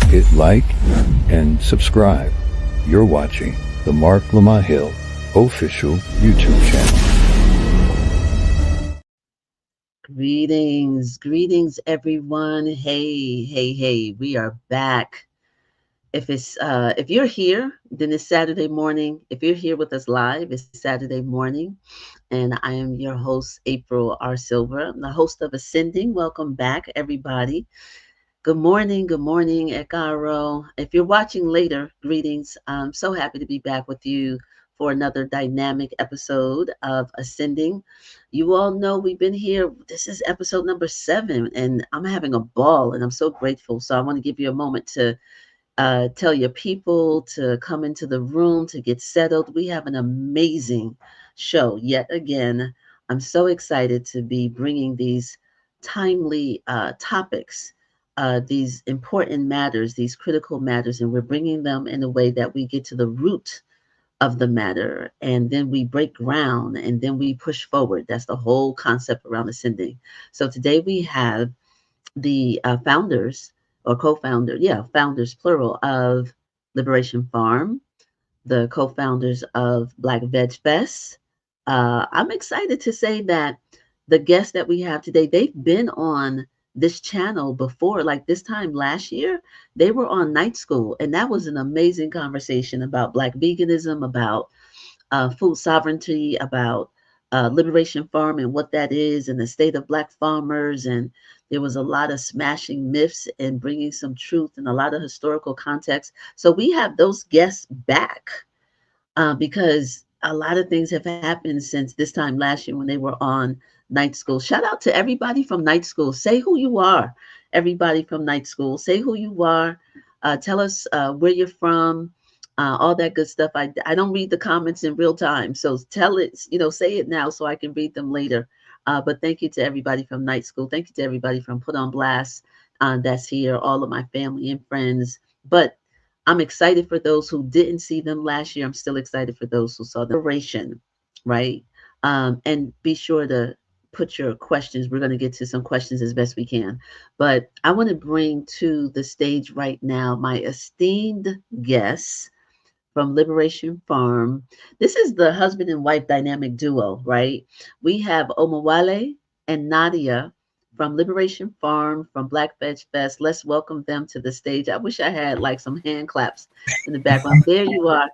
Hit like and subscribe. You're watching the Marc Lamont official YouTube channel. Greetings, everyone. Hey, we are back. If you're here, then it's Saturday morning. If you're here with us live, it's Saturday morning. And I am your host, April R. Silver. I'm the host of Ascending. Welcome back, everybody. Good morning, Ekaro. If you're watching later, greetings. I'm so happy to be back with you for another dynamic episode of Ascending. You all know we've been here. This is episode number 7, and I'm having a ball, and I'm so grateful. So I want to give you a moment to tell your people to come into the room to get settled. We have an amazing show yet again. I'm so excited to be bringing these timely topics, these important matters, these critical matters, and we're bringing them in a way that we get to the root of the matter, and then we break ground, and then we push forward. That's the whole concept around ascending. So today we have the founders or co-founder, founders plural of Liberation Farm, the co-founders of Black VegFest. I'm excited to say that the guests that we have today, they've been on this channel before, like this time last year, they were on Night School, and that was an amazing conversation about Black veganism, about food sovereignty, about Liberation Farm and what that is, and the state of Black farmers. And there was a lot of smashing myths and bringing some truth and a lot of historical context. So we have those guests back because a lot of things have happened since this time last year when they were on Night School. Shout out to everybody from Night School. Say who you are, everybody from Night School. Say who you are. Tell us where you're from. All that good stuff. I don't read the comments in real time, so tell it, say it now so I can read them later. But thank you to everybody from Night School. Thank you to everybody from Put on Blast that's here, all of my family and friends. But I'm excited for those who didn't see them last year. I'm still excited for those who saw the oration, right? And be sure to put your questions. We're going to get to some questions as best we can. But I want to bring to the stage right now my esteemed guests from Liberation Farm. This is the husband and wife dynamic duo, right? We have OMOWALE and Nadia from Liberation Farm, from Black Veg Fest. Let's welcome them to the stage. I wish I had like some hand claps in the background. There you are.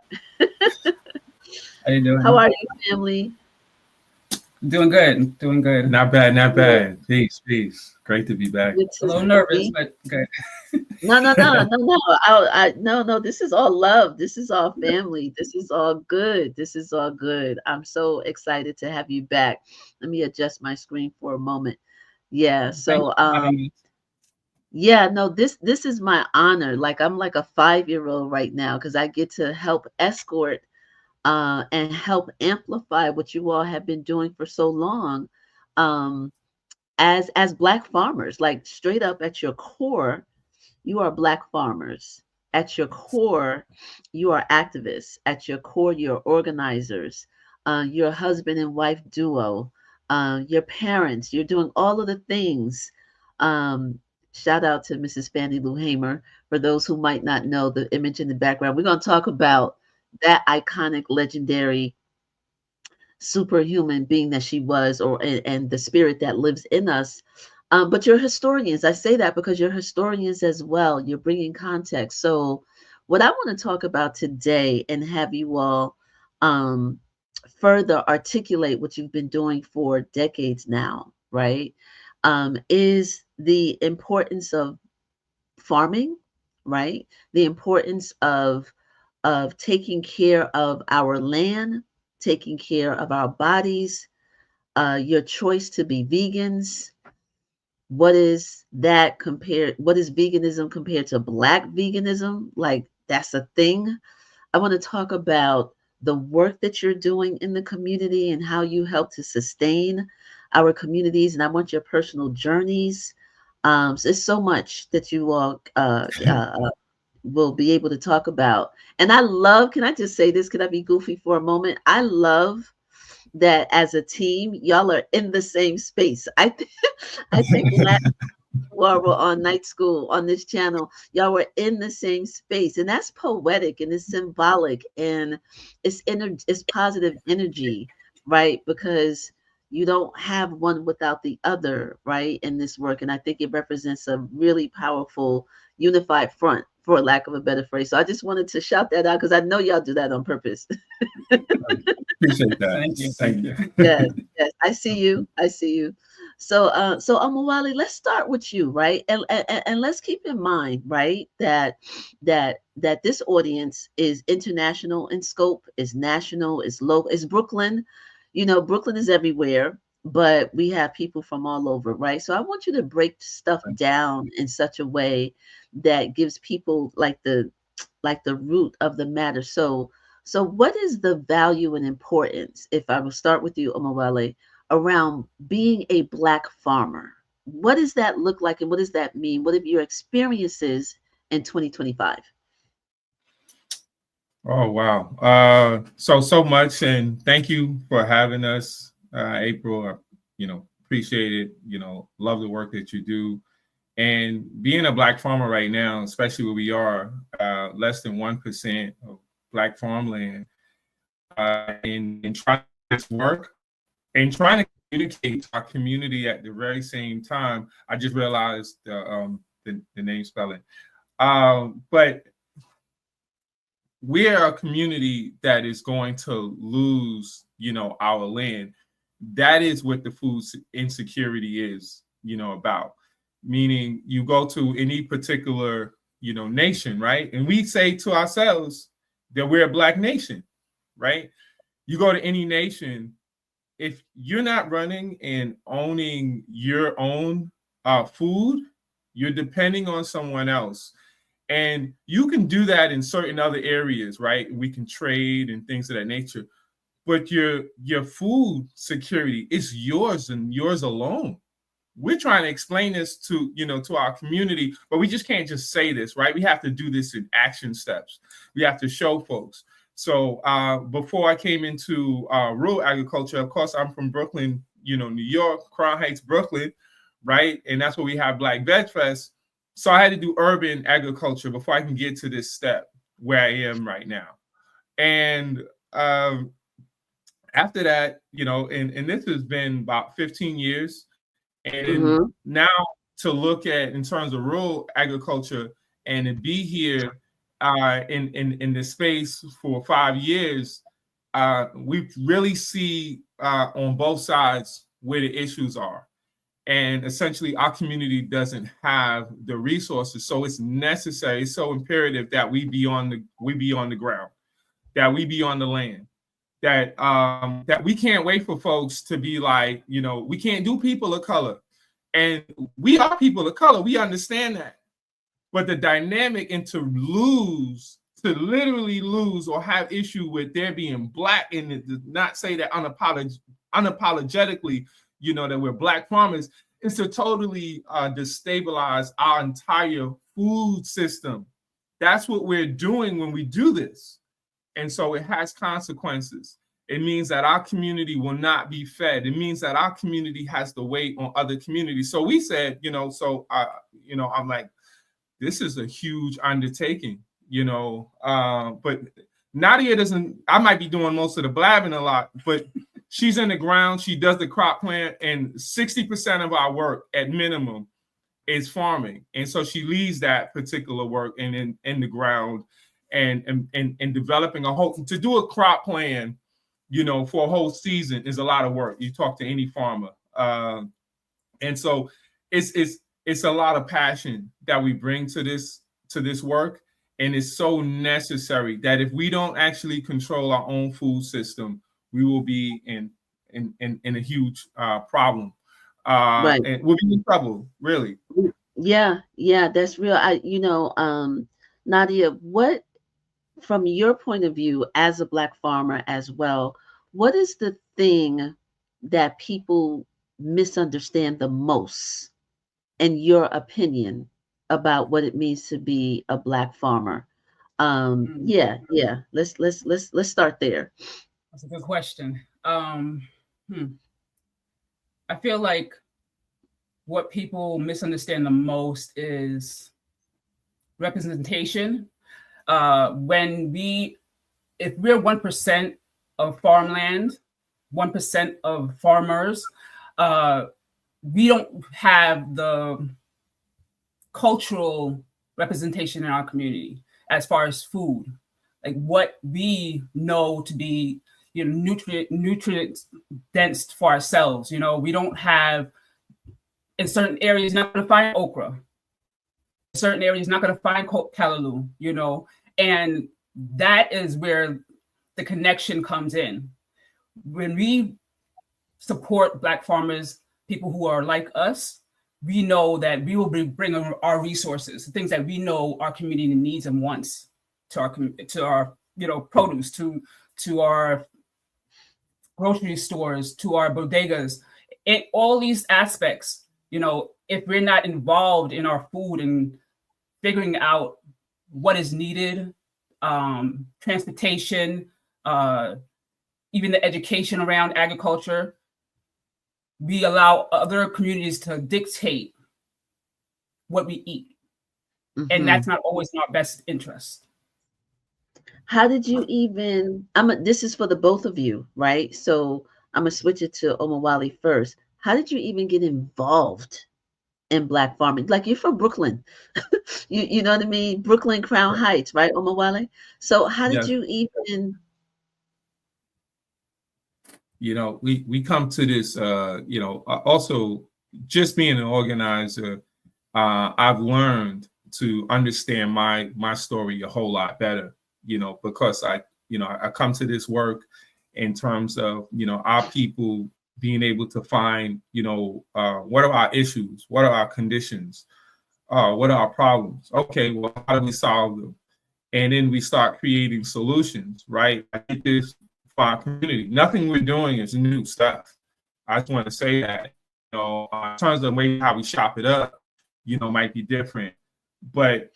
How you doing? How are you, family? Doing good. Not bad. Peace. Great to be back. A little nervous, but good. No. No. This is all love. This is all family. This is all good. I'm so excited to have you back. Let me adjust my screen for a moment. Yeah. So, yeah, no, this is my honor. Like I'm like a 5-year-old right now because I get to help escort and help amplify what you all have been doing for so long. As Black farmers, like straight up at your core, you are Black farmers. At your core, you are activists. At your core, you're organizers. You're a husband and wife duo. Your parents, you're doing all of the things. Shout out to Mrs. FANNIE LOU HAMER. For those who might not know the image in the background, we're going to talk about that iconic, legendary, superhuman being that she was, and the spirit that lives in us. But you're historians. I say that because you're historians as well. You're bringing context. So what I want to talk about today and have you all further articulate what you've been doing for decades now, right? Is the importance of farming, right? The importance of taking care of our land, taking care of our bodies, your choice to be vegans. What is veganism compared to Black veganism? Like that's a thing. I want to talk about the work that you're doing in the community and how you help to sustain our communities. And I want your personal journeys. So it's so much that you all will be able to talk about. And I love, can I just say this? Can I be goofy for a moment? I love that as a team, y'all are in the same space. I think while we're on night school on this channel, y'all were in the same space, and that's poetic and it's symbolic and it's positive energy, right? Because you don't have one without the other, right? In this work, and I think it represents a really powerful unified front, for lack of a better phrase. So I just wanted to shout that out because I know y'all do that on purpose. Appreciate that. Thank you. Thank you. Yes, yes, I see you. I see you. So, so Omowale, let's start with you, right? And let's keep in mind, right, that this audience is international in scope, is national, is local, is Brooklyn. You know, Brooklyn is everywhere, but we have people from all over, right? So I want you to break stuff down in such a way that gives people like the root of the matter. So what is the value and importance, if I will start with you, Omowale, around being a Black farmer? What does that look like and what does that mean? What are your experiences in 2025? Oh, wow. So much. And thank you for having us, April. Appreciate it. Love the work that you do. And being a Black farmer right now, especially where we are, less than 1% of Black farmland, in trying this work and trying to communicate to our community at the very same time. I just realized the name spelling. But we are a community that is going to lose, our land. That is what the food insecurity is, about. Meaning you go to any particular, nation, right? And we say to ourselves that we're a Black nation, right? You go to any nation, if you're not running and owning your own food, you're depending on someone else. And you can do that in certain other areas, right? We can trade and things of that nature. But your food security is yours and yours alone. We're trying to explain this to our community, but we just can't just say this, right? We have to do this in action steps. We have to show folks. So before I came into rural agriculture, of course, I'm from Brooklyn, New York, Crown Heights, Brooklyn, right? And that's where we have Black VegFest. So I had to do urban agriculture before I can get to this step where I am right now. And after that, and this has been about 15 years. And now to look at in terms of rural agriculture and to be here in this space for 5 years, we really see on both sides where the issues are. And essentially our community doesn't have the resources. So it's necessary, it's so imperative that we be on the ground, that we be on the land. That we can't wait for folks to be like, we can't do people of color. And we are people of color. We understand that. But the dynamic and to literally lose or have issue with there being Black and to not say that unapologetically, that we're Black farmers, is to totally destabilize our entire food system. That's what we're doing when we do this. And so it has consequences. It means that our community will not be fed. It means that our community has to wait on other communities. So we said, I'm like, this is a huge undertaking, but Nadia doesn't, I might be doing most of the blabbing a lot, but she's in the ground. She does the crop plant, and 60% of our work at minimum is farming. And so she leads that particular work in the ground. And developing to do a crop plan, for a whole season is a lot of work. You talk to any farmer, and so it's a lot of passion that we bring to this work, and it's so necessary that if we don't actually control our own food system, we will be in a huge problem, Right. and we'll be in trouble, really. Yeah, that's real. Nadia, what, from your point of view as a Black farmer as well, what is the thing that people misunderstand the most, in your opinion, about what it means to be a Black farmer? Yeah. Let's start there. That's a good question. I feel like what people misunderstand the most is representation. If we're 1% of farmland, 1% of farmers, we don't have the cultural representation in our community as far as food, like what we know to be, nutrient dense for ourselves. We don't have, in certain areas, you're not going to find okra. In certain areas, you're not going to find callaloo, and that is where the connection comes in. When we support Black farmers, people who are like us, we know that we will be bringing our resources, the things that we know our community needs and wants, to our produce, to our grocery stores, to our bodegas, and all these aspects. If we're not involved in our food and figuring out what is needed, transportation, even the education around agriculture, we allow other communities to dictate what we eat. Mm-hmm. And that's not always in our best interest. How did you even, this is for the both of you, right? So I'm gonna switch it to OMOWALE first. How did you even get involved in Black farming? Like, you're from Brooklyn, you know what I mean? Brooklyn, Crown Heights, right, OMOWALE? So how did you even... We come to this, also just being an organizer, I've learned to understand my story a whole lot better, because I come to this work in terms of, our people being able to find, what are our issues? What are our conditions? What are our problems? Okay, well, how do we solve them? And then we start creating solutions, right? I think this for our community. Nothing we're doing is new stuff. I just want to say that, in terms of the way how we shop it up, might be different. But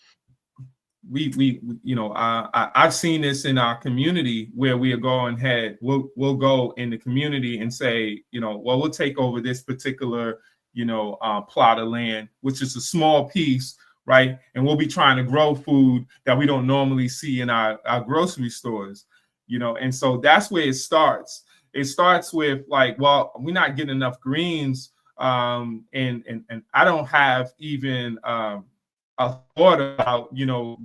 I've seen this in our community where we are going ahead. We'll go in the community and say, we'll take over this particular, plot of land, which is a small piece, right? And we'll be trying to grow food that we don't normally see in our grocery stores. And so that's where it starts. It starts with like, well, we're not getting enough greens, and I don't have even a thought about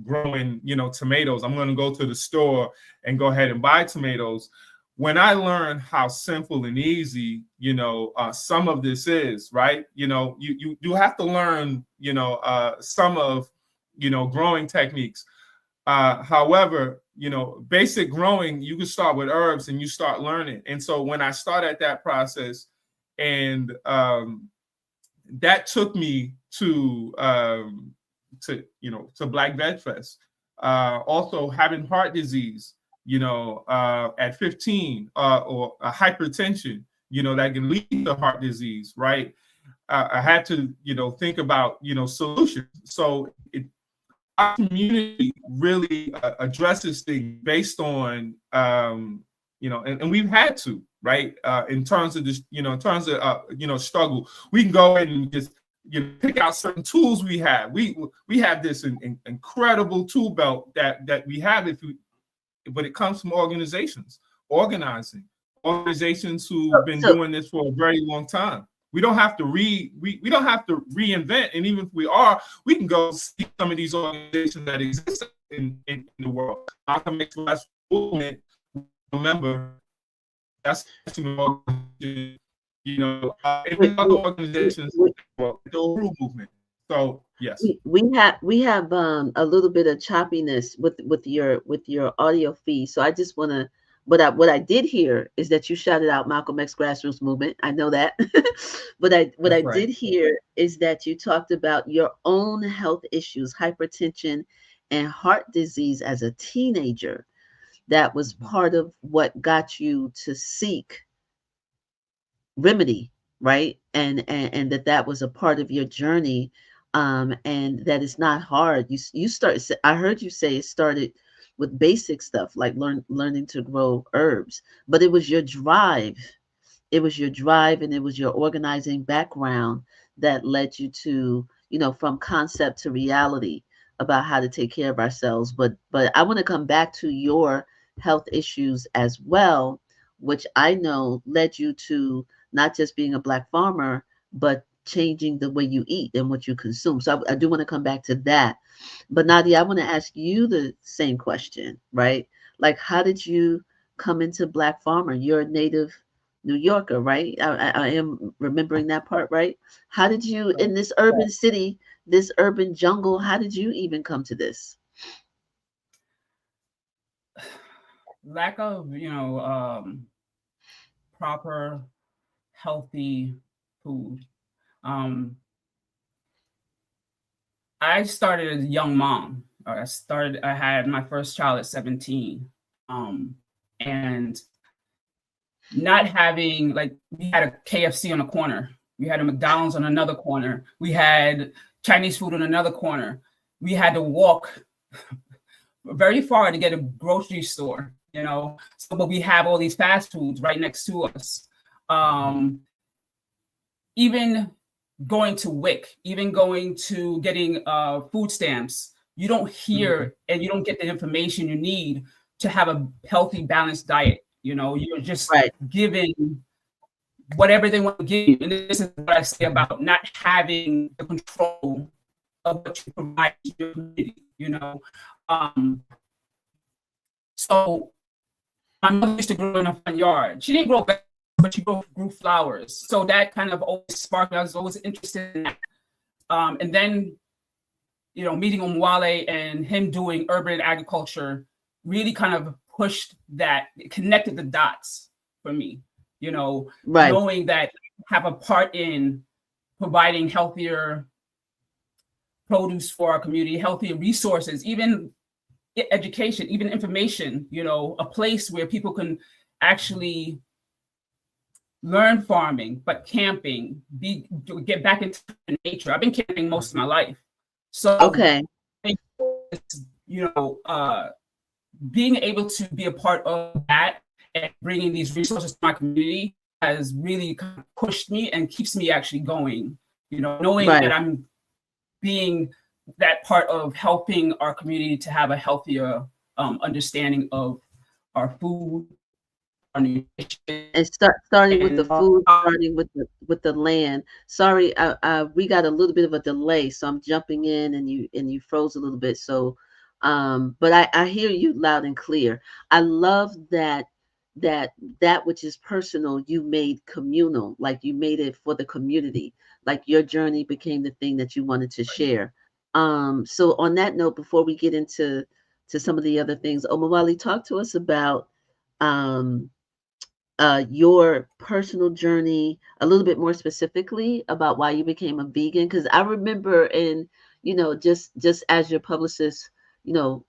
growing tomatoes. I'm going to go to the store and go ahead and buy tomatoes. When I learned how simple and easy some of this is, right? You have to learn some of growing techniques. However, basic growing, you can start with herbs and you start learning. And so when I started that process, and that took me to Black VegFest, also having heart disease, at 15, or hypertension, that can lead to heart disease, right? I had to, think about, solutions. So our community really addresses things based on, and we've had to, right? In terms of this, struggle, we can go ahead and just, pick out certain tools we have. We have this incredible tool belt that we have but it comes from organizing organizations who've been doing this for a very long time. We don't have to we don't have to reinvent, and even if we are, we can go see some of these organizations that exist in the world. Malcolm X movement, remember, that's an organization, and other organizations, the Uru movement. So yes, we have a little bit of choppiness with your audio feed. So I just want to. What I did hear is that you shouted out Malcolm X grassroots movement. I know that. But I did hear is that you talked about your own health issues, hypertension and heart disease as a teenager. That was part of what got you to seek remedy, right? And that was a part of your journey, and that it's not hard. I heard you say it started with basic stuff like learning to grow herbs, but it was your drive. It was your drive, and it was your organizing background that led you to, from concept to reality about how to take care of ourselves. But I want to come back to your health issues as well, which I know led you to not just being a Black farmer, but changing the way you eat and what you consume. So I do want to come back to that. But Nadia, I want to ask you the same question, right? Like, how did you come into Black farmer? You're a native New Yorker, right? I am remembering that part, right? How did you, in this urban city, this urban jungle, how did you even come to this? Lack of, proper, healthy food. I started as a young mom. I had my first child at 17. And not having, like, we had a KFC on a corner. We had a McDonald's on another corner. We had Chinese food on another corner. We had to walk very far to get a grocery store, So, but we have all these fast foods right next to us. Even going to WIC, even going to getting food stamps, you don't hear and you don't get the information you need to have a healthy, balanced diet. You're just giving whatever they want to give you. And this is what I say about not having the control of what you provide to your community, So my mother used to grow in a front yard. She didn't grow vegetables, but she grew flowers. So that kind of always sparked me. I was always interested in that. And then, meeting OMOWALE and him doing urban agriculture really kind of pushed that, connected the dots for me, knowing that I have a part in providing healthier produce for our community, healthier resources, even education, even information, a place where people can actually learn farming, but camping, get back into nature. I've been camping most of my life. So okay, being able to be a part of that and bringing these resources to my community has really kind of pushed me and keeps me actually going, knowing that I'm being that part of helping our community to have a healthier understanding of our food, our nutrition, and starting with the food, starting with the land. Sorry, we got a little bit of a delay, so I'm jumping in, and you froze a little bit. So, but I hear you loud and clear. I love that which is personal, you made communal, like you made it for the community, like your journey became the thing that you wanted to share. So on that note, before we get into some of the other things, OMOWALE, talk to us about your personal journey, a little bit more specifically about why you became a vegan. Because I remember, just as your publicist,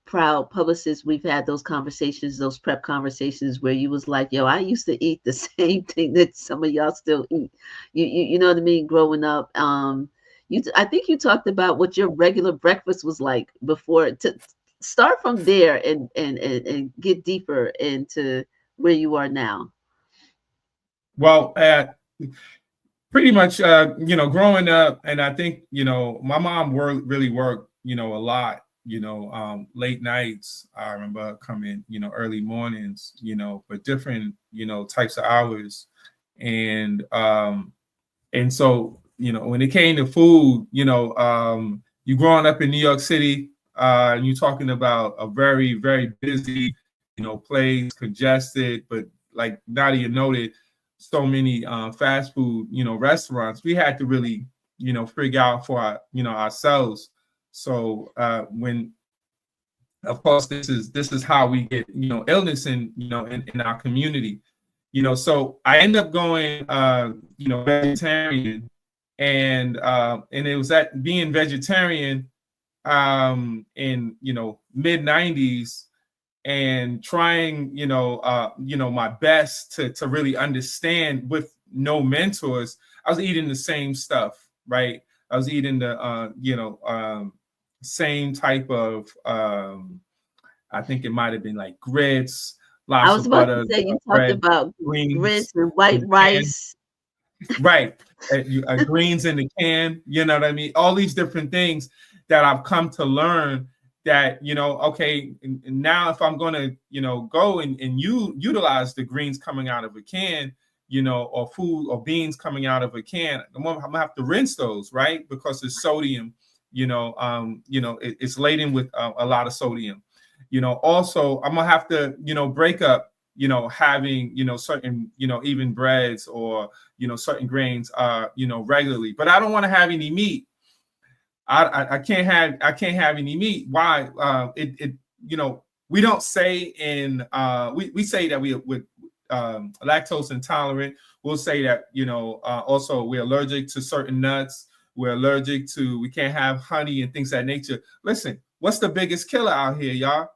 proud publicist, we've had those conversations, those prep conversations where you was like, yo, I used to eat the same thing that some of y'all still eat. You know what I mean? Growing up, I think you talked about what your regular breakfast was like before. To start from there and get deeper into where you are now. Well, pretty much, growing up, and I think, my mom really worked, a lot, late nights. I remember coming, early mornings, but different, types of hours. And so, when it came to food, you growing up in New York City, and you're talking about a very, very busy, place, congested, but like Nadia noted, so many fast food, restaurants. We had to really, figure out for ourselves. So when, of course, this is how we get, illness in our community, So I end up going, vegetarian, and it was that being vegetarian in mid 90s. And trying, my best to really understand with no mentors. I was eating the same stuff, right? I was eating the, same type of, I think it might have been like grits, lots I was of about butter, to say, you bread, talked about greens, grits and white rice. Right. greens in the can, you know what I mean? All these different things that I've come to learn that, you know, okay, and now if I'm going to, you know, go and utilize the greens coming out of a can, you know, or food or beans coming out of a can, I'm gonna have to rinse those, right? Because it's sodium, you know, it's laden with a lot of sodium. You know, also I'm gonna have to, you know, break up, you know, having, you know, certain, you know, even breads or, you know, certain grains, you know, regularly. But I don't want to have any meat. I can't have any meat. Why? You know, we don't say in we say that we would lactose intolerant. We'll say that, you know, also we're allergic to certain nuts. We're allergic to, we can't have honey and things of that nature. Listen, what's the biggest killer out here, y'all?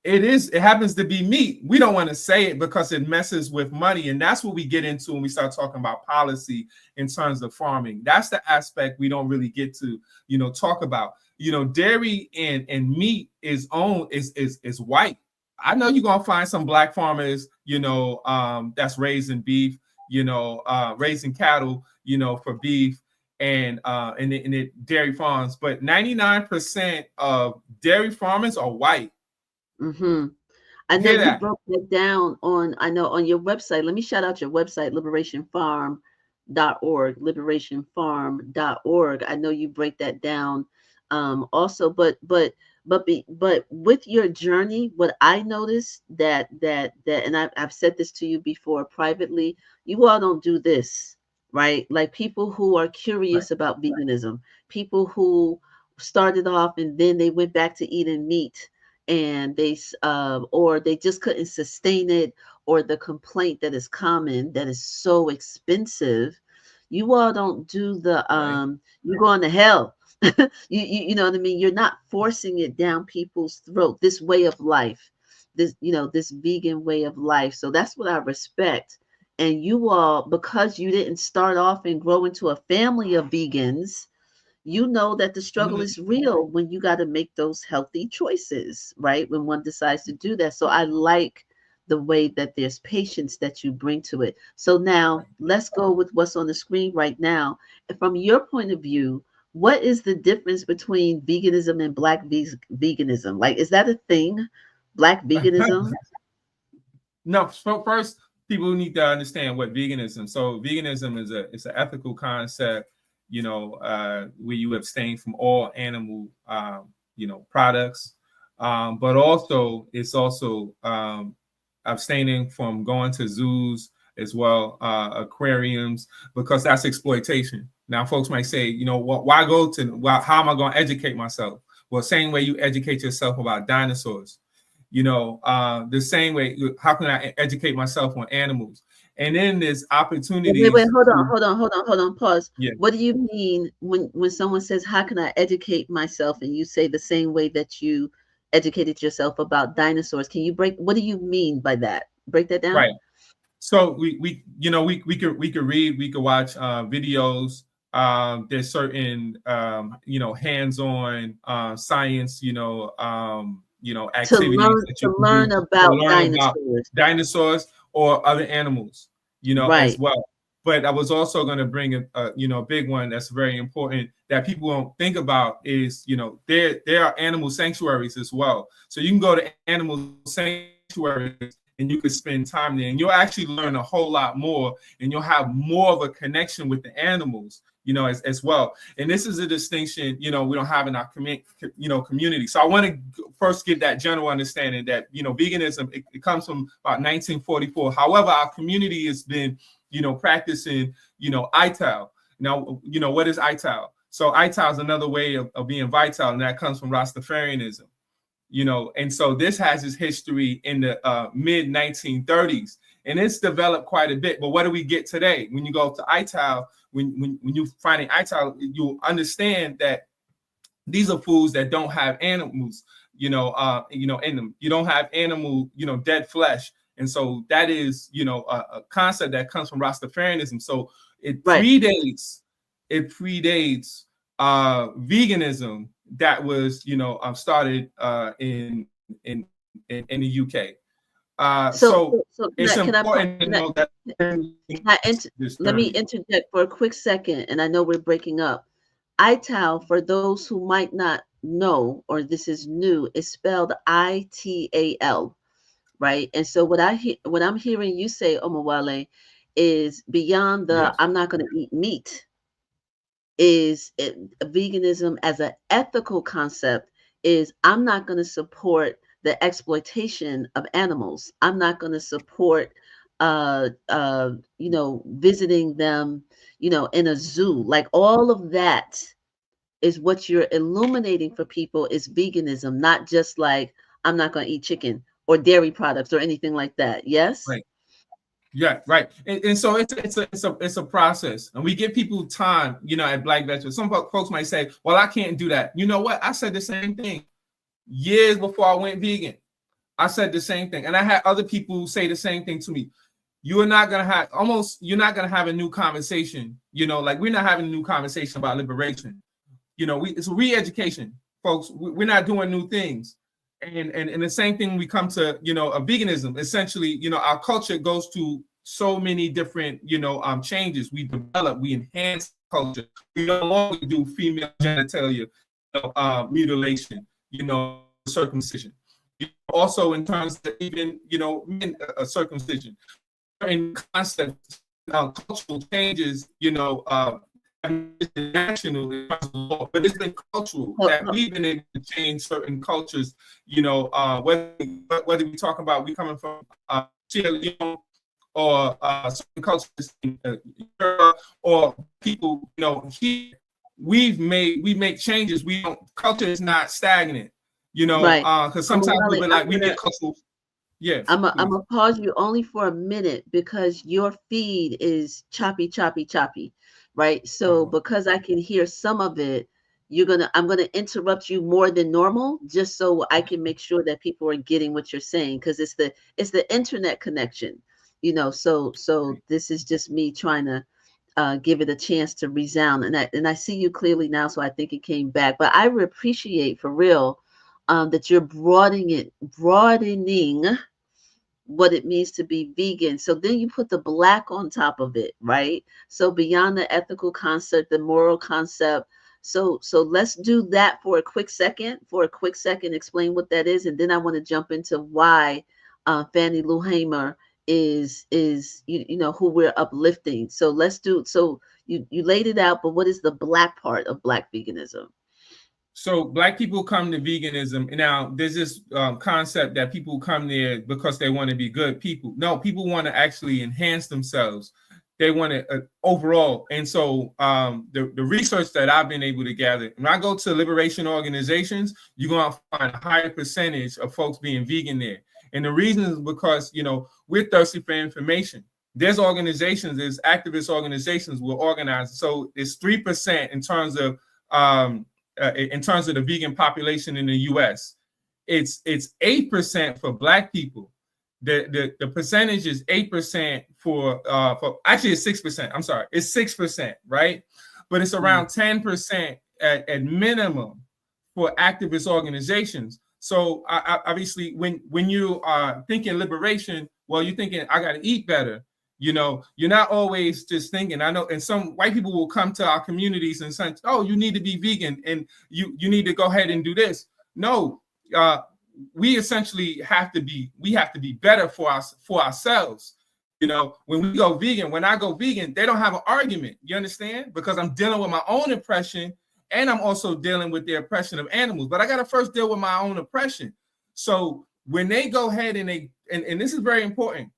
It happens to be meat. We don't want to say it because it messes with money. And that's what we get into when we start talking about policy in terms of farming. That's the aspect we don't really get to, you know, talk about. You know, dairy and meat is white. I know you're gonna find some black farmers, you know, that's raising beef, you know, raising cattle, you know, for beef and the dairy farms, but 99% of dairy farmers are white. Mm-hmm. I know you broke that down on, I know on your website. Let me shout out your website, liberationfarm.org, liberationfarm.org. I know you break that down also, but with your journey, what I noticed that and I've said this to you before privately, you all don't do this, right? Like people who are curious about veganism, people who started off and then they went back to eating meat, and they or they just couldn't sustain it, or the complaint that is common that is so expensive. You all don't do the you're going to hell. You know what I mean? You're not forcing it down people's throat, this way of life, this, you know, this vegan way of life. So that's what I respect. And you all, because you didn't start off and grow into a family of vegans, you know that the struggle is real when you got to make those healthy choices, right? When one decides to do that. So I like the way that there's patience that you bring to it. So now let's go with what's on the screen right now. And from your point of view, what is the difference between veganism and black veganism? Like, is that a thing? Black veganism? No, so first people need to understand what veganism. So veganism is it's an ethical concept, you know, where you abstain from all animal, you know, products, but also it's also abstaining from going to zoos as well, aquariums, because that's exploitation. Now, folks might say, you know, why go to? How am I going to educate myself? Well, same way you educate yourself about dinosaurs. You know, the same way. How can I educate myself on animals? And then there's opportunities. Wait, hold on, pause. Yeah. What do you mean when someone says, how can I educate myself? And you say the same way that you educated yourself about dinosaurs. Can you what do you mean by that? Break that down. Right. So we you know, we could read, we could watch videos. There's certain you know, hands-on science, you know, activities to learn about dinosaurs or other animals, you know, as well. But I was also going to bring a you know, big one that's very important that people don't think about is, you know, there are animal sanctuaries as well. So you can go to animal sanctuaries and you can spend time there, and you'll actually learn a whole lot more, and you'll have more of a connection with the animals, you know, as well. And this is a distinction, you know, we don't have in our community. So I want to first get that general understanding that, you know, veganism, it comes from about 1944. However, our community has been, you know, practicing, you know, ITAL. Now, you know, what is ITAL? So ITAL is another way of being vital, and that comes from Rastafarianism. You know, and so this has its history in the mid 1930s, and it's developed quite a bit. But what do we get today? When you go to ITAL, when you find an ITAL, you'll understand that these are foods that don't have animals, you know, in them. You don't have animal, you know, dead flesh, and so that is, you know, a concept that comes from Rastafarianism. So it predates veganism that was, you know, started in the UK. So it's important to know that. Let me interject for a quick second, and I know we're breaking up. ITAL, for those who might not know, or this is new, is spelled ITAL, right? And so what I'm hearing you say, OMOWALE, is beyond the I'm not going to eat meat. Veganism as an ethical concept is I'm not going to support the exploitation of animals. I'm not going to support visiting them, in a zoo. Like all of that is what you're illuminating for people is veganism, not just like I'm not going to eat chicken or dairy products or anything like that. Yes? Right. Yeah, right. And so it's a process, and we give people time, at Black Vegetables. Some folks might say, well, I can't do that. You know what? I said the same thing years before I went vegan. I said the same thing. And I had other people say the same thing to me. You're not going to have a new conversation. Like we're not having a new conversation about liberation. It's re-education, folks. We're not doing new things. And the same thing when we come to, a veganism, essentially, our culture goes to so many different, changes. We develop, we enhance culture. We no longer do female genitalia mutilation, circumcision. Also in terms of even, men, circumcision. In concepts, cultural changes, national, but it's been cultural that we've been able to change certain cultures. Whether we talk about we coming from Sierra Leone or certain cultures in Europe or people, here we make changes. Culture is not stagnant, because sometimes we be like we need cultural. Yeah, I'm gonna pause you only for a minute because your feed is choppy, right? So because I can hear some of it, I'm gonna interrupt you more than normal just so I can make sure that people are getting what you're saying because it's the internet connection, So this is just me trying to give it a chance to resound, and I see you clearly now, so I think it came back. But I appreciate for real. That you're broadening what it means to be vegan. So then you put the Black on top of it, right? So beyond the ethical concept, the moral concept. So let's do that for a quick second. Explain what that is, and then I want to jump into why FANNIE LOU HAMER is who we're uplifting. So let's do. So you laid it out, but what is the Black part of Black veganism? So Black people come to veganism. Now, there's this concept that people come there because they want to be good people. No, people want to actually enhance themselves. They want to overall. And so the research that I've been able to gather, when I go to liberation organizations, you're going to find a higher percentage of folks being vegan there. And the reason is because, we're thirsty for information. There's activist organizations will organize. So it's 3% in terms of the vegan population in the U.S. It's 8% for Black people. The percentage is 8% for actually it's 6%. I'm sorry, it's 6%, right? But it's around 10% at minimum for activist organizations. So obviously, when you are thinking liberation, well, you're thinking I got to eat better. You're not always just thinking. I know, and some white people will come to our communities and say, "Oh, you need to be vegan, and you need to go ahead and do this." No, we essentially have to be better for ourselves. When we go vegan, when I go vegan, they don't have an argument. You understand? Because I'm dealing with my own oppression, and I'm also dealing with the oppression of animals. But I got to first deal with my own oppression. So when they go ahead and and this is very important.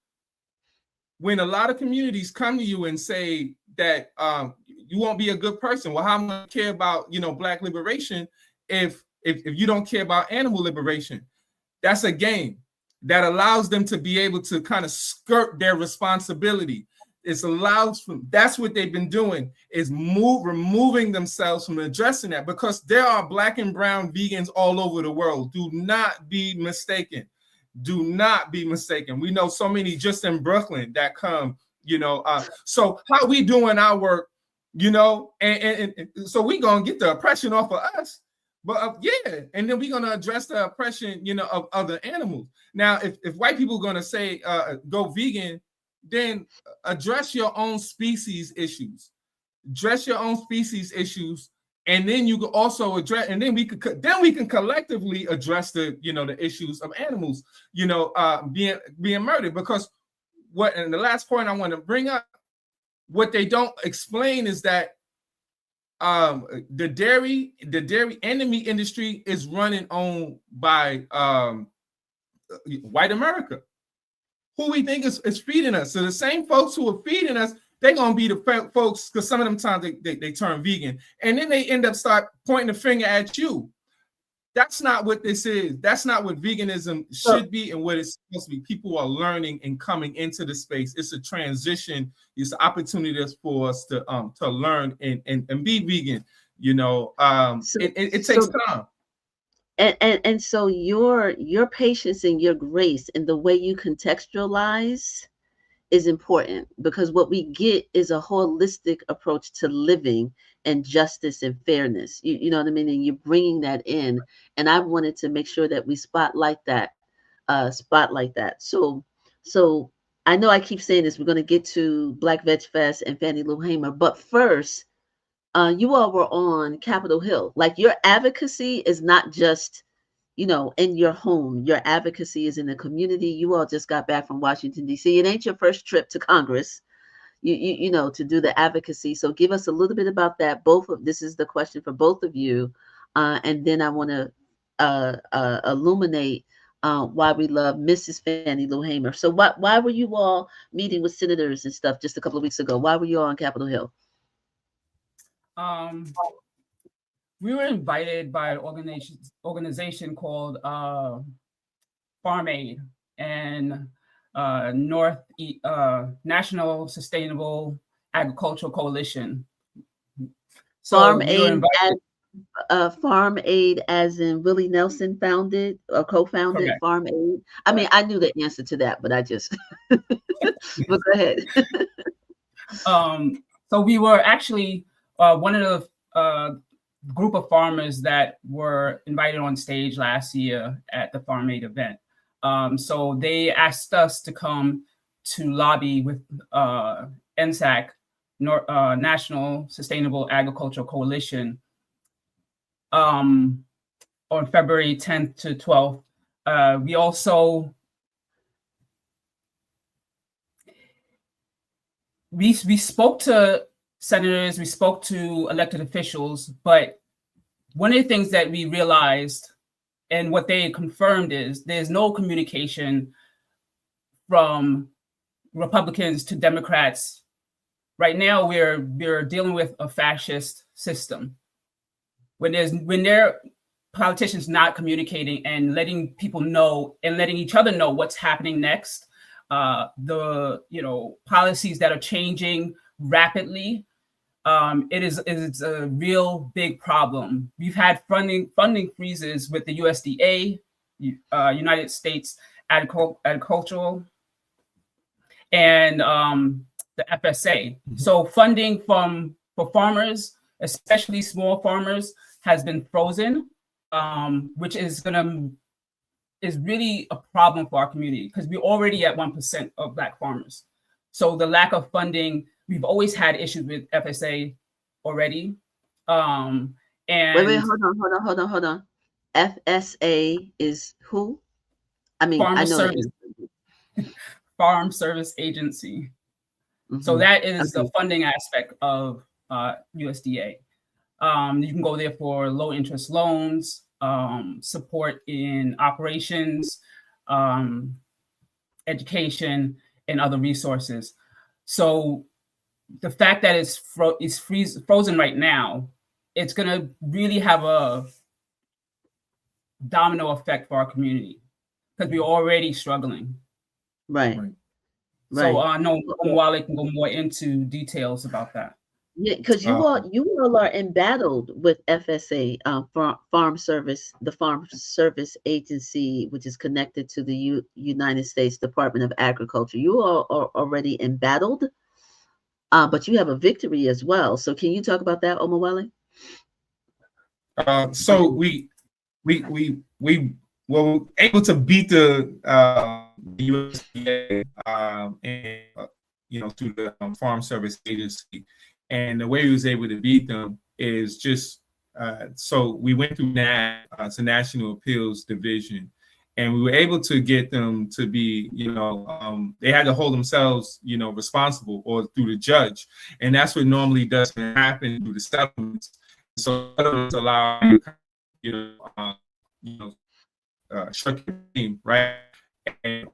When a lot of communities come to you and say that you won't be a good person, well, how am I going to care about Black liberation if you don't care about animal liberation? That's a game that allows them to be able to kind of skirt their responsibility. That's what they've been doing is removing themselves from addressing that, because there are Black and brown vegans all over the world. Do not be mistaken. Do not be mistaken. We know so many just in Brooklyn that come, so how we doing our work, and so we gonna get the oppression off of us, But yeah, and then we're gonna address the oppression, of other animals. Now, if white people are gonna say go vegan, then address your own species issues. Address your own species issues, and then you can also address, and then we can collectively address the issues of animals, being murdered. Because and the last point I want to bring up, what they don't explain is that the dairy and the meat industry is running on by white America, who we think is feeding us. So the same folks who are feeding us, they're gonna be the folks, because some of them times they turn vegan, and then they end up start pointing the finger at you. That's not what this is. That's not what veganism should be and what it's supposed to be. People are learning and coming into the space. It's a transition. It's an opportunity for us to learn and be vegan. It takes time. And so your patience and your grace and the way you contextualize is important, because what we get is a holistic approach to living and justice and fairness. You know what I mean? And you're bringing that in. And I wanted to make sure that we spotlight that. So I know I keep saying this. We're going to get to Black VegFest and FANNIE LOU HAMER. But first, you all were on Capitol Hill. Like, your advocacy is not just in your home. Your advocacy is in the community. You all just got back from Washington, D.C. It ain't your first trip to Congress, to do the advocacy. So give us a little bit about that. This is the question for both of you. And then I want to illuminate why we love Mrs. FANNIE LOU HAMER. So why were you all meeting with senators and stuff just a couple of weeks ago? Why were you all on Capitol Hill? We were invited by an organization called Farm Aid and National Sustainable Agricultural Coalition. So Farm Aid as in Willie Nelson founded or co-founded. Correct. Farm Aid. I mean, I knew the answer to that, but I just but go ahead. So we were actually one of the group of farmers that were invited on stage last year at the Farm Aid event. So they asked us to come to lobby with NSAC, National Sustainable Agricultural Coalition, on February 10th to 12th. We also we spoke to senators, we spoke to elected officials, but one of the things that we realized and what they confirmed is there's no communication from Republicans to Democrats. Right now, we're dealing with a fascist system. When their politicians not communicating and letting people know and letting each other know what's happening next, the policies that are changing rapidly, it's a real big problem. We've had funding freezes with the USDA, United States Agricultural, and the FSA. So funding for farmers, especially small farmers, has been frozen, which is really a problem for our community because we're already at 1% of Black farmers. So the lack of funding, we've always had issues with FSA already. And wait, hold on. FSA is who? I mean, I know Farm Service Agency. Mm-hmm. So that is the funding aspect of USDA. You can go there for low interest loans, support in operations, education, and other resources. So the fact that it's frozen right now, it's going to really have a domino effect for our community because we're already struggling. Right. So I know OMOWALE can go more into details about that. Yeah, because you all are embattled with FSA, Farm Service, the Farm Service Agency, which is connected to the United States Department of Agriculture. You all are already embattled, but you have a victory as well. So can you talk about that, OMOWALE? So we were able to beat the USDA and through the Farm Service Agency, and the way we was able to beat them is just so we went through to National Appeals Division, and we were able to get them to be, they had to hold themselves, responsible, or through the judge, and that's what normally doesn't happen through the settlements. So settlements allow shut your name, right? And,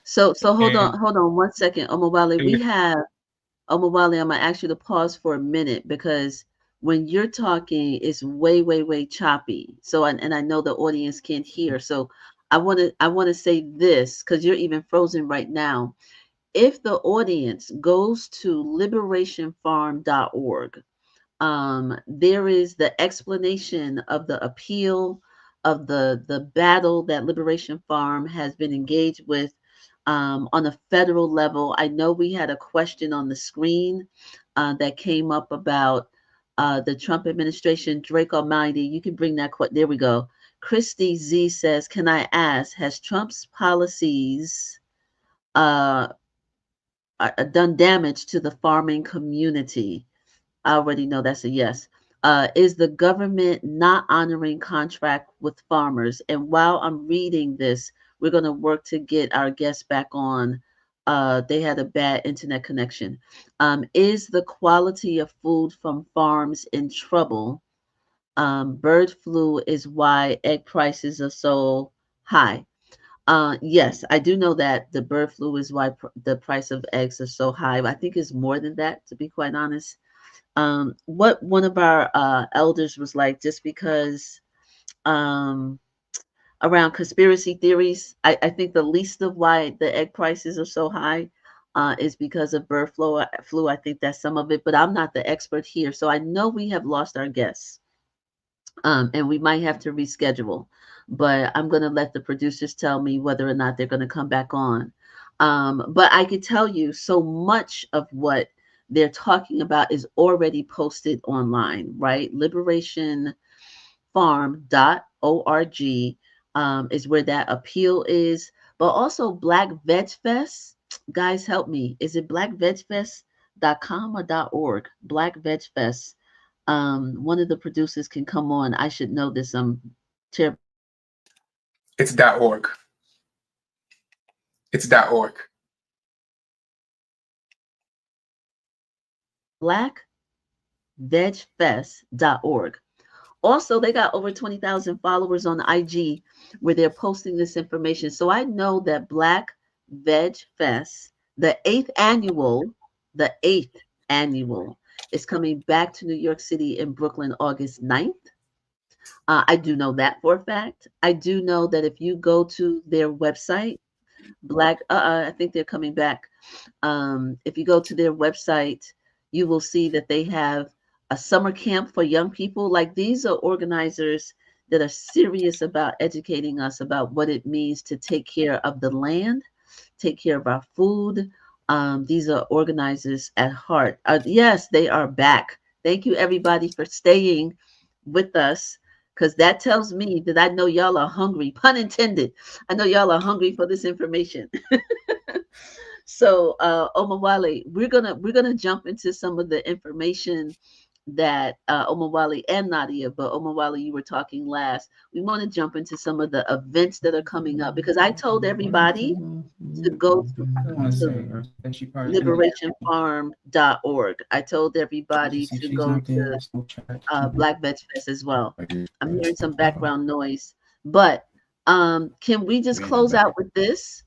So hold on 1 second, Omowale. Omowale, I'm gonna ask you to pause for a minute, because when you're talking, it's way choppy. So and I know the audience can't hear. So I wanna say this, because you're even frozen right now. If the audience goes to liberationfarm.org, there is the explanation of the appeal of the battle that Liberation Farm has been engaged with on a federal level. I know we had a question on the screen that came up about the Trump administration. Drake Almighty, you can bring that. There we go. Christy Z says, can I ask, has Trump's policies done damage to the farming community? I already know that's a yes. Is the government not honoring contract with farmers? And while I'm reading this, we're going to work to get our guests back on. They had a bad internet connection. Is the quality of food from farms in trouble? Bird flu is why egg prices are so high. Yes, I do know that the bird flu is why the price of eggs are so high. I think it's more than that, to be quite honest. What one of our elders was like, just because around conspiracy theories, I think the least of why the egg prices are so high is because of bird flu. I think that's some of it, but I'm not the expert here. So I know we have lost our guests, and we might have to reschedule, but I'm going to let the producers tell me whether or not they're going to come back on. But I could tell you, so much of what they're talking about is already posted online, right? Liberationfarm.org is where that appeal is. But also Black Veg Fest. Guys, help me. Is it blackvegfest.com or .org? Black Veg Fest. One of the producers can come on. I should know this. Terrible. It's .org. It's .org. blackvegfest.org. Also, they got over 20,000 followers on IG where they're posting this information. So I know that Black Veg Fest, the eighth annual, is coming back to New York City in Brooklyn, August 9th. I do know that for a fact. I do know that if you go to their website, I think they're coming back. If you go to their website, you will see that they have a summer camp for young people. Like, these are organizers that are serious about educating us about what it means to take care of the land, take care of our food. These are organizers at heart. Yes, they are back. Thank you, everybody, for staying with us, because that tells me that I know y'all are hungry, pun intended. I know y'all are hungry for this information. So, Omowale, we're gonna jump into some of the information that Omowale and Nadia, but Omowale, you were talking last. We want to jump into some of the events that are coming up, because I told everybody to go to liberationfarm.org. I told everybody to go to Black Veg Fest as well. I'm hearing some background noise, but can we just close out with this?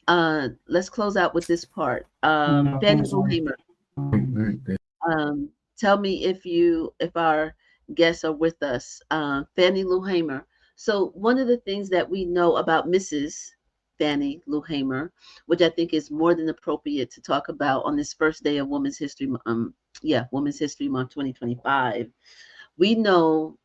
Let's close out with this part. Fannie Lou Hamer. Tell me if our guests are with us. Fannie Lou Hamer. So one of the things that we know about Mrs. Fannie Lou Hamer, which I think is more than appropriate to talk about on this first day of Women's History Month, Women's History Month 2025. We know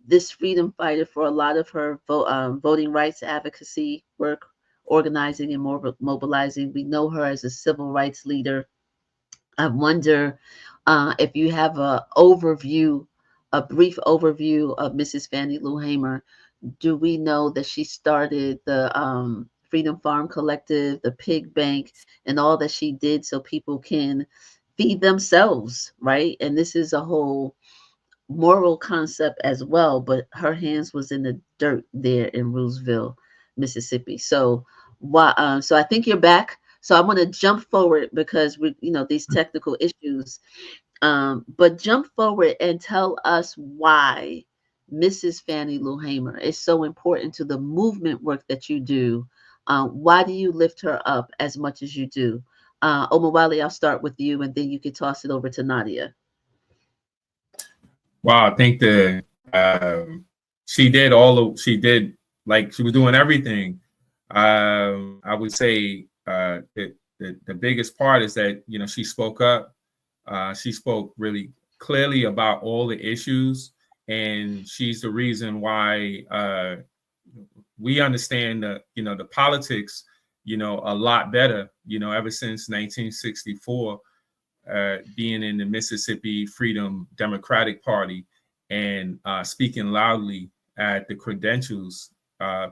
this freedom fighter for a lot of her voting rights advocacy work, organizing and mobilizing. We know her as a civil rights leader. I wonder If you have a brief overview of Mrs. Fannie Lou Hamer, do we know that she started the Freedom Farm Collective, the Pig Bank, and all that she did so people can feed themselves, right? And this is a whole moral concept as well, but her hands was in the dirt there in Roosevelt, Mississippi. So so I think you're back. So I want to jump forward because these technical issues. But jump forward and tell us why Mrs. Fannie Lou Hamer is so important to the movement work that you do. Why do you lift her up as much as you do? Omowale, I'll start with you, and then you can toss it over to Nadia. Wow, I think that she did like she was doing everything. I would say the biggest part is that she spoke up. She spoke really clearly about all the issues, and she's the reason why we understand the politics a lot better. Ever since 1964. Being in the Mississippi Freedom Democratic Party and speaking loudly at the credentials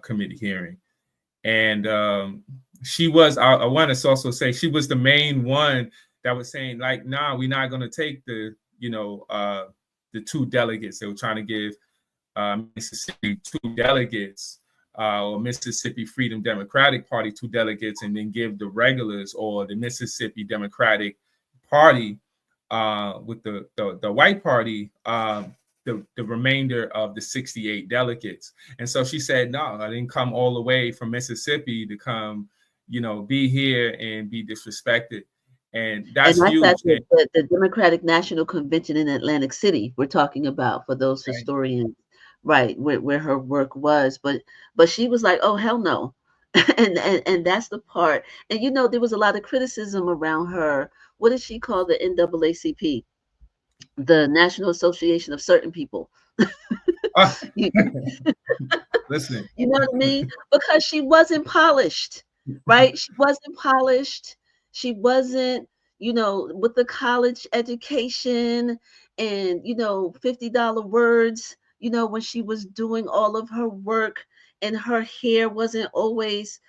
committee hearing. And she was, I want to also say, she was the main one that was saying, like, nah, we're not going to take the 2 delegates. They were trying to give Mississippi 2 delegates or Mississippi Freedom Democratic Party 2 delegates, and then give the regulars or the Mississippi Democratic Party with the white party the remainder of the 68 delegates. And so she said, no, I didn't come all the way from Mississippi to come be here and be disrespected. And that's huge. At the Democratic National Convention in Atlantic City we're talking about, for those historians, right, where her work was. But she was like, oh, hell no. and that's the part. And there was a lot of criticism around her. What did she call the NAACP? The National Association of Certain People. Listen. You know what I mean? Because she wasn't polished, right? She wasn't polished. She wasn't, with the college education and, $50 words, when she was doing all of her work, and her hair wasn't always,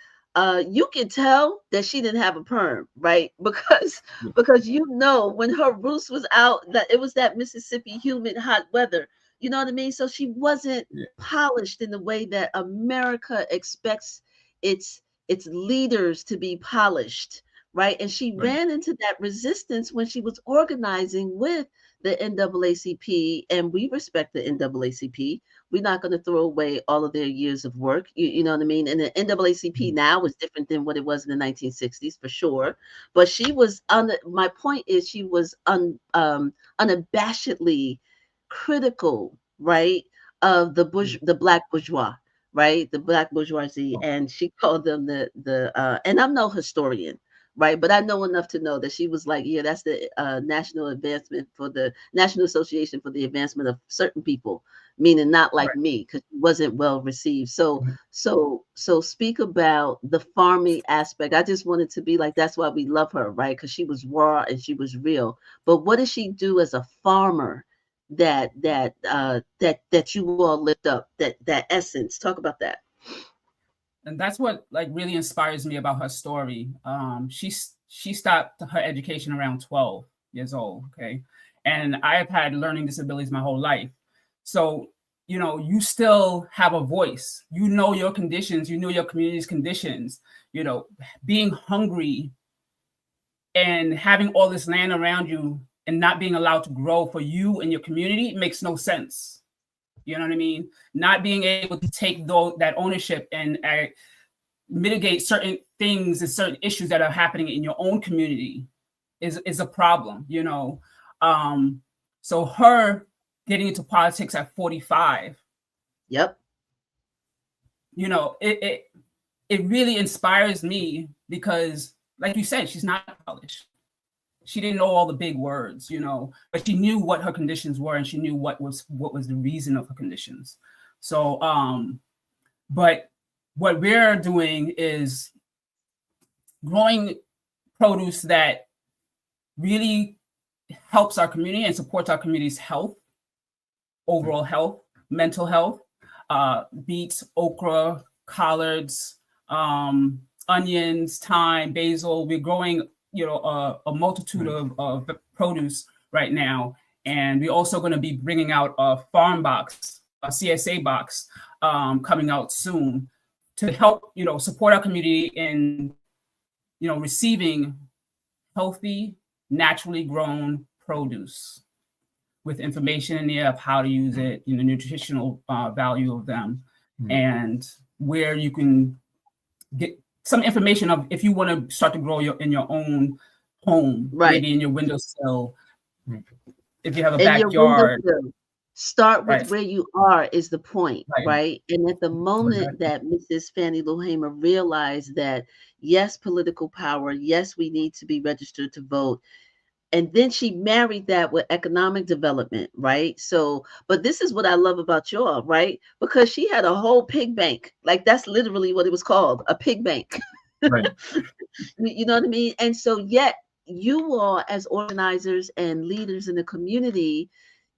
you can tell that she didn't have a perm, right? Because when her roots was out, that it was that Mississippi humid, hot weather. You know what I mean? So she wasn't polished in the way that America expects its leaders to be polished, right? And she ran into that resistance when she was organizing with the NAACP, and we respect the NAACP. We're not going to throw away all of their years of work. You know what I mean? And the NAACP now is different than what it was in the 1960s, for sure. But she was my point is, she was unabashedly critical, right, of the black bourgeois, right, the black bourgeoisie, and she called them the and I'm no historian, right, but I know enough to know that she was like, yeah, that's the National Association for the Advancement of Certain People, meaning not like me, because it wasn't well received. So speak about the farming aspect. I just wanted to be like, that's why we love her, right, because she was raw and she was real. But what did she do as a farmer that you all lift up, that essence? Talk about that. And that's what really inspires me about her story. She stopped her education around 12 years old. Okay. And I have had learning disabilities my whole life. So, you still have a voice, your conditions, your community's conditions, being hungry and having all this land around you and not being allowed to grow for you and your community makes no sense. You know what I mean? Not being able to take that ownership and mitigate certain things and certain issues that are happening in your own community is a problem, So her getting into politics at 45. Yep. It really inspires me because, like you said, she's not polished. She didn't know all the big words, but she knew what her conditions were, and she knew what was the reason of her conditions. So, but what we're doing is growing produce that really helps our community and supports our community's health, overall health, mental health. Beets, okra, collards, onions, thyme, basil. We're growing, a multitude of produce right now. And we're also going to be bringing out a farm box, a CSA box, coming out soon to help, support our community in, receiving healthy, naturally grown produce with information in there of how to use it, nutritional value of them, and where you can get some information of if you want to start to grow in your own home, maybe in your windowsill, if you have a backyard. Start with where you are is the point, right? And at the moment that Mrs. Fannie Lou Hamer realized that, yes, political power, yes, we need to be registered to vote. And then she married that with economic development, right? So, but this is what I love about y'all, right? Because she had a whole pig bank. Like that's literally what it was called, a pig bank. Right. You know what I mean? And so yet you all as organizers and leaders in the community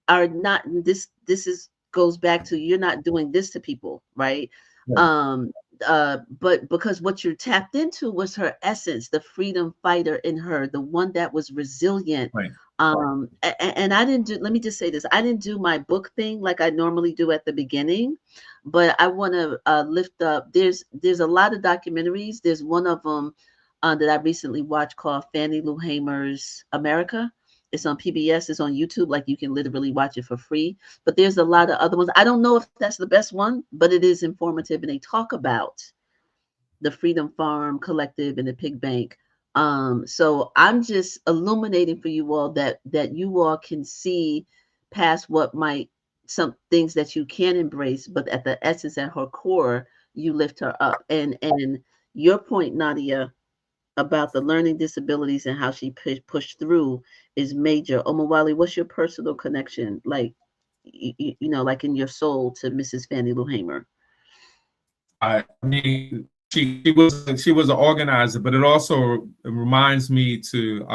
are not, this goes back to, you're not doing this to people, right? But because what you're tapped into was her essence, the freedom fighter in her, the one that was resilient. And I didn't do, let me just say this, I didn't do my book thing like I normally do at the beginning, but I want to lift up, there's a lot of documentaries. There's one of them that I recently watched called Fannie Lou Hamer's America. It's on PBS, it's on YouTube, like you can literally watch it for free. But there's a lot of other ones. I don't know if that's the best one, but it is informative. And they talk about the Freedom Farm Collective and the Pig Bank. So I'm just illuminating for you all that you all can see past what might, some things that you can embrace, but at the essence, at her core, you lift her up. And your point, Nadia, about the learning disabilities and how she pushed through is major. OMOWALE, what's your personal connection, like, like in your soul, to Mrs. Fannie Lou Hamer? I mean, she was an organizer, but it also reminds me to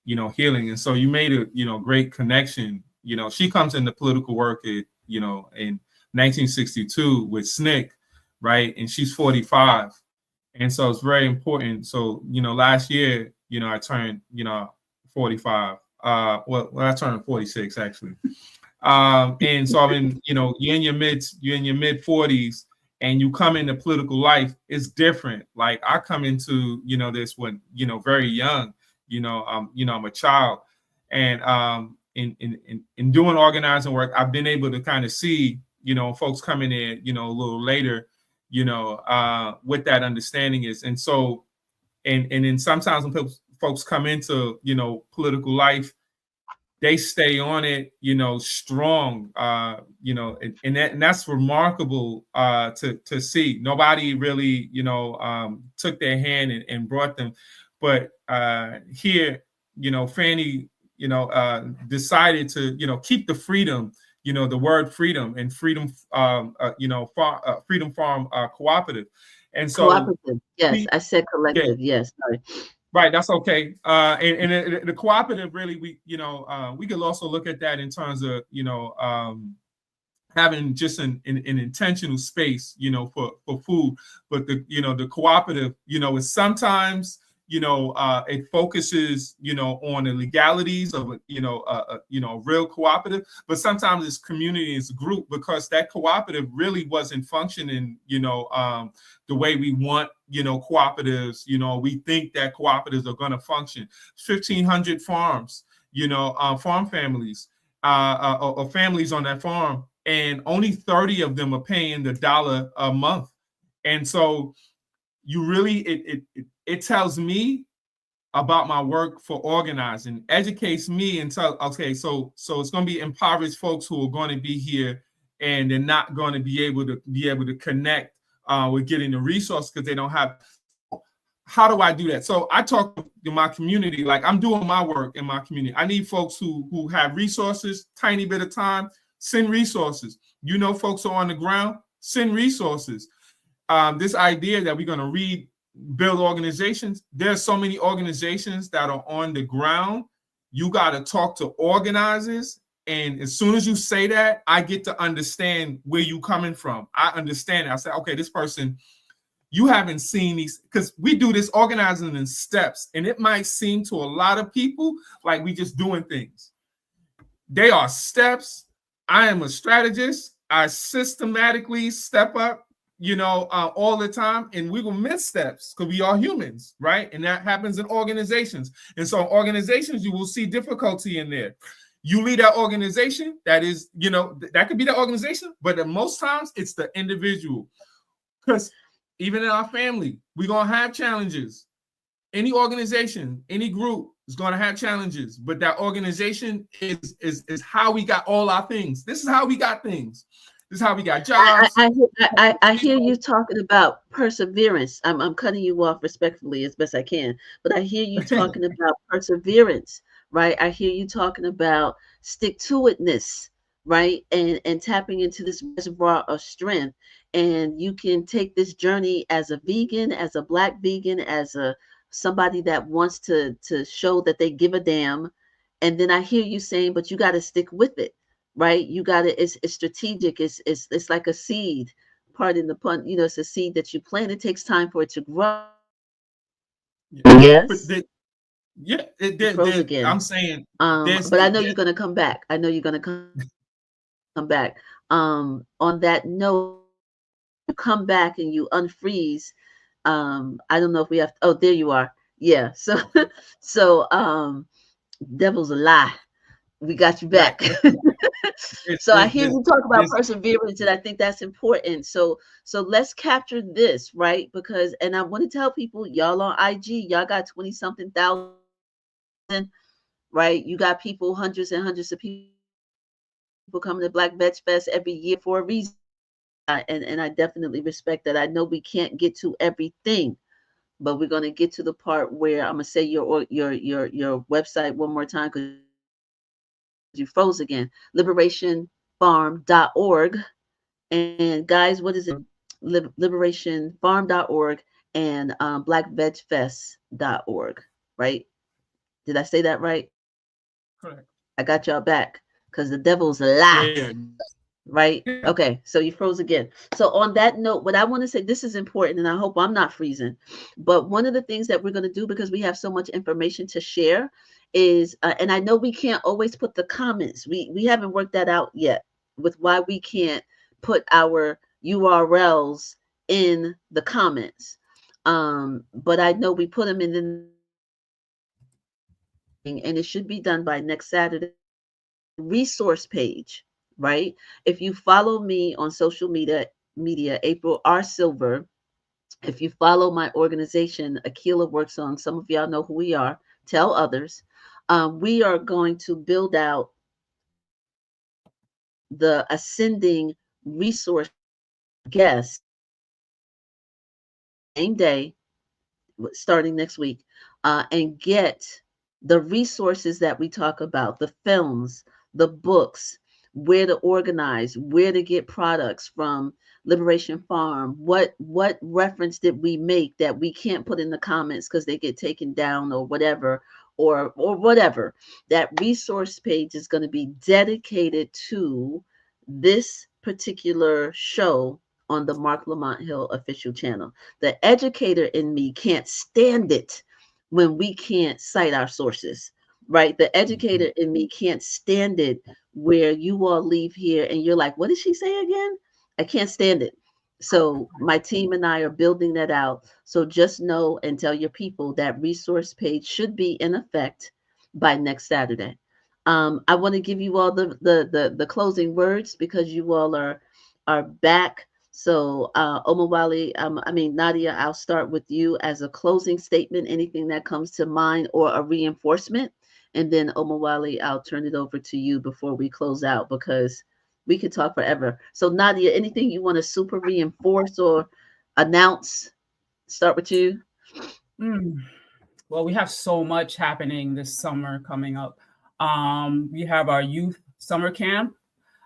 healing. And so you made a great connection. She comes into political work in 1962 with SNCC, right? And she's 45. And so it's very important. So, last year, I turned, 45. I turned 46 actually. And so I mean, you're in your mid 40s and you come into political life, it's different. Like I come into, this when, very young, I'm a child. And in doing organizing work, I've been able to kind of see, folks coming in, a little later, what that understanding is. And so, and then sometimes when folks come into, political life, they stay on it, strong, and that's remarkable to see. Nobody really, took their hand and brought them. But here, Fannie, decided to, keep the freedom, the word freedom and freedom, Freedom Farm Cooperative. And so cooperative, yes, I said collective, yes, sorry. Right, that's okay. And the cooperative really, we could also look at that in terms of, having just an intentional space, for food. But the cooperative, is sometimes, it focuses, on the legalities of a real cooperative, but sometimes it's community, it's group, because that cooperative really wasn't functioning, the way we want, cooperatives, we think that cooperatives are going to function. 1,500 farms, farm families, or families on that farm, and only 30 of them are paying the $1 a month. And so you really, it tells me about my work for organizing, educates me and tell, okay, so it's going to be impoverished folks who are going to be here and they're not going to be able to connect with getting the resource because they don't have. How do I do that? So I talk to my community, like I'm doing my work in my community. I need folks who have resources, tiny bit of time, send resources. Folks are on the ground, send resources. This idea that we're going to build organizations. There's so many organizations that are on the ground you got to talk to organizers. And as soon as you say that, I get to understand where you coming from. I understand it. I say, okay, this person, you haven't seen these, because we do this organizing in steps, and it might seem to a lot of people like we just doing things. They are steps. I am a strategist. I systematically step up, all the time, and we will miss steps because we are humans, right? And that happens in organizations. And so in organizations, you will see difficulty in there. You lead that organization, that is, that could be the organization, but most times it's the individual. Because even in our family, we're going to have challenges. Any organization, any group is going to have challenges, but that organization is how we got all our things. This is how we got things. This is how we got jobs. I hear you talking about perseverance. I'm cutting you off respectfully as best I can, but I hear you talking about perseverance, right? I hear you talking about stick-to-itness, right? And tapping into this reservoir of strength. And you can take this journey as a vegan, as a Black vegan, as somebody that wants to show that they give a damn. And then I hear you saying, but you got to stick with it, right? You got to, it's strategic. It's like a seed, pardon the pun, it's a seed that you plant. It takes time for it to grow. Yes. Again. I'm saying, but I know you're going to come back. I know you're going to come back. On that note, you come back and you unfreeze. I don't know if we have, oh, there you are. Yeah. So devil's a lie. We got you back. So I hear you talk about perseverance, and I think that's important. So let's capture this, right? Because, and I want to tell people, y'all on IG, y'all got 20-something thousand, right? You got people, hundreds and hundreds of people coming to Black VegFest every year for a reason. And I definitely respect that. I know we can't get to everything, but we're going to get to the part where I'm going to say your website one more time, because you froze again. liberationfarm.org. And guys, what is it? liberationfarm.org and blackvegfest.org, right? Did I say that right? Correct. I got y'all back, because the devil's a lie. Yeah. Right? Okay, so you froze again. So on that note, what I want to say, this is important, and I hope I'm not freezing, but one of the things that we're going to do, because we have so much information to share, is, and I know we can't always put the comments. We haven't worked that out yet with why we can't put our URLs in the comments. But I know we put them in and it should be done by next Saturday. Resource page. Right? If you follow me on social media, April R. Silver, if you follow my organization, Aquila Works On, some of y'all know who we are, tell others. We are going to build out the ascending resource guest same day, starting next week, and get the resources that we talk about, the films, the books, where to organize, where to get products from Liberation Farm. What reference did we make that we can't put in the comments because they get taken down or whatever, or whatever. That resource page is going to be dedicated to this particular show on the Marc Lamont Hill official channel. The educator in me can't stand it when we can't cite our sources, right? The educator in me can't stand it where you all leave here and you're like, what did she say again? I can't stand it. So my team and I are building that out. So just know and tell your people that resource page should be in effect by next Saturday. I want to give you all the closing words, because you all are back. So OMOWALE, Nadia, I'll start with you as a closing statement, anything that comes to mind, or a reinforcement. And then OMOWALE, I'll turn it over to you before we close out, because we could talk forever. So Nadia, anything you want to super reinforce or announce? Start with you. Well, we have so much happening this summer coming up. We have our youth summer camp.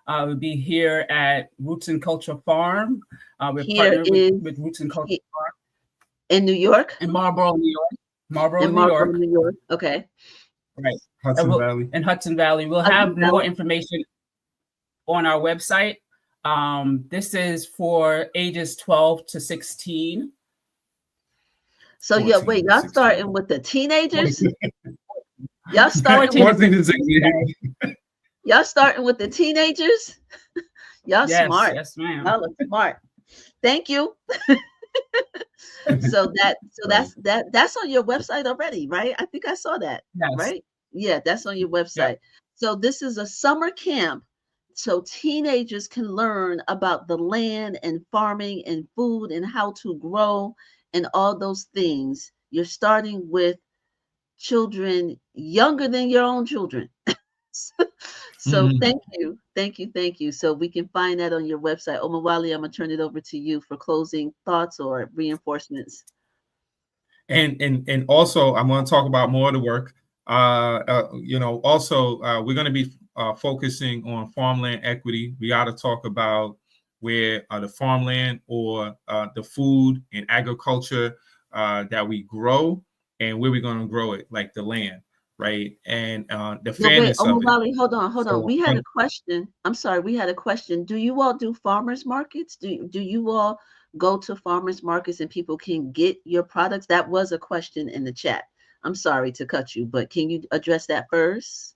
We'll be here at Roots and Culture Farm. We're partnered with Roots and Culture Farm. In New York? In Marlboro, New York. Marlboro, New York. Okay. Right. Hudson Valley. In Hudson Valley. We'll have more information on our website. This is for ages 12 to 16. So yeah, wait, y'all starting with the teenagers? Y'all starting y'all starting with the teenagers? Y'all smart. Yes, ma'am. Y'all are smart. Thank you. So that's on your website already, right? I think I saw that. Yes. Right? Yeah, that's on your website. Yep. So this is a summer camp so teenagers can learn about the land and farming and food and how to grow and all those things. You're starting with children younger than your own children. So thank you. So we can find that on your website. Omowale, I'm gonna turn it over to you for closing thoughts or reinforcements. And also I'm going to talk about more of the work. Also we're going to be focusing on farmland equity. We got to talk about where the farmland or the food and agriculture that we grow and where we're going to grow it, like the land, right? And the fairness of it. Hold on. We had a question. I'm sorry, we had a question. Do you all do farmers markets? Do you all go to farmers markets and people can get your products? That was a question in the chat. I'm sorry to cut you, but can you address that first?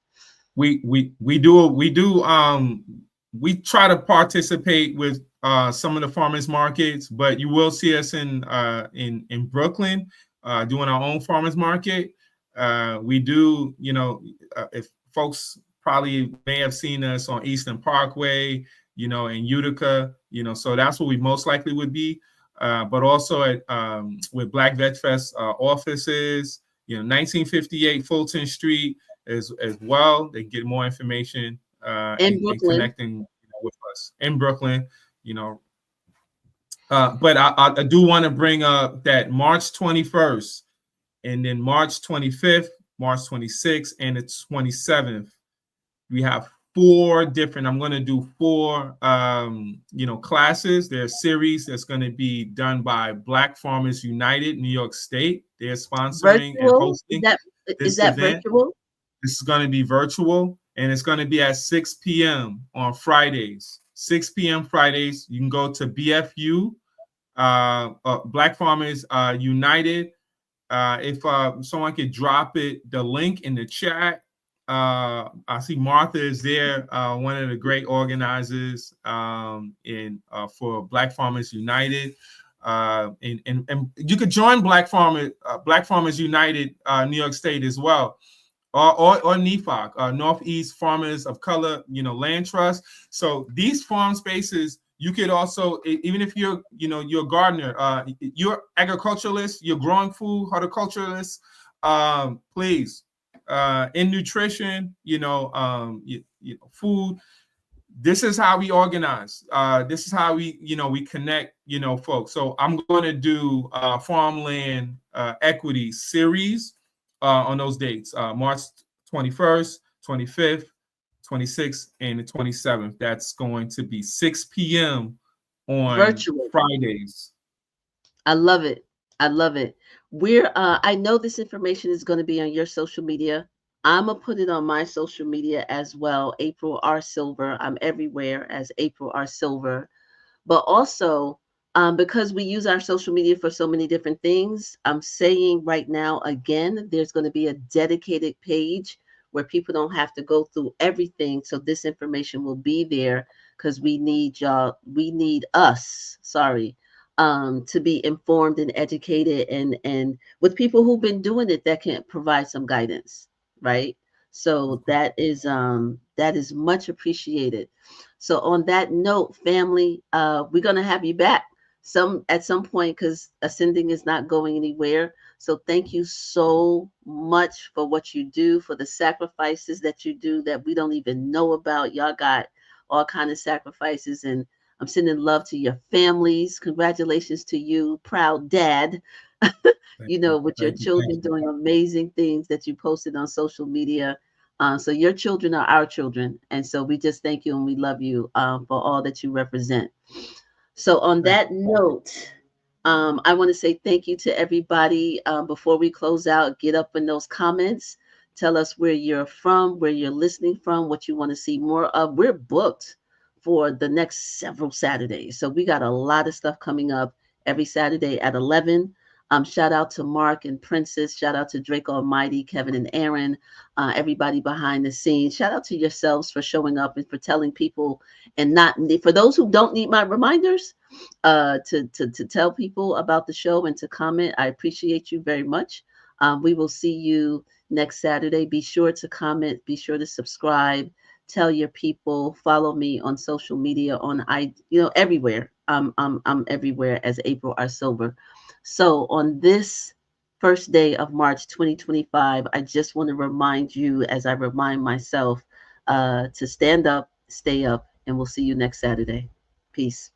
We do. We try to participate with some of the farmers markets, but you will see us in Brooklyn doing our own farmers market. We do, if folks probably may have seen us on Eastern Parkway, in Utica, so that's what we most likely would be. But also at with Black VegFest offices, 1958 Fulton Street as well. They get more information and connecting with us in Brooklyn, But I do want to bring up that March 21st and then March 25th, March 26th, and the 27th, we have I'm going to do four, classes. There's a series that's going to be done by Black Farmers United, New York State. They're sponsoring and hosting this event. Virtual? This is going to be virtual, and it's going to be at 6 p.m. on Fridays. 6 p.m. Fridays. You can go to BFU, Black Farmers United. If someone could drop the link in the chat. I see Martha is there, one of the great organizers for Black Farmers United. And you could join Black Farmers United, New York State as well, or NEFOC, Northeast Farmers of Color, Land Trust. So these farm spaces, you could also, even if you're a gardener, you're agriculturalist, you're growing food, horticulturalist, please. In nutrition, food. This is how we organize. This is how we connect, folks. So I'm going to do farmland equity series on those dates, March 21st, 25th, 26th, and the 27th. That's going to be 6 p.m. on virtual Fridays. I love it. I know this information is going to be on your social media. I'm gonna put it on my social media as well. April R. Silver. I'm everywhere as April R. Silver. But also, because we use our social media for so many different things, I'm saying right now again, there's going to be a dedicated page where people don't have to go through everything. So this information will be there because we need y'all. We need us. To be informed and educated and with people who've been doing it that can provide some guidance, right? So that is much appreciated. So on that note, family, we're gonna have you back at some point because Ascending is not going anywhere. So thank you so much for what you do, for the sacrifices that you do that we don't even know about. Y'all got all kind of sacrifices, and I'm sending love to your families. Congratulations to you, proud dad, with your children doing amazing things that you posted on social media. So your children are our children. And so we just thank you and we love you for all that you represent. So on that note, I want to say thank you to everybody. Before we close out, get up in those comments. Tell us where you're from, where you're listening from, what you want to see more of. We're booked for the next several Saturdays. So we got a lot of stuff coming up every Saturday at 11. Shout out to Marc and Princess. Shout out to Drake Almighty, Kevin and Aaron, everybody behind the scenes. Shout out to yourselves for showing up and for telling people, and not for those who don't need my reminders, to tell people about the show and to comment. I appreciate you very much. We will see you next Saturday. Be sure to comment. Be sure to subscribe. Tell your people. Follow me on social media. Everywhere. I'm everywhere as April R. Silver. So on this first day of March 2025, I just want to remind you, as I remind myself, to stand up, stay up, and we'll see you next Saturday. Peace.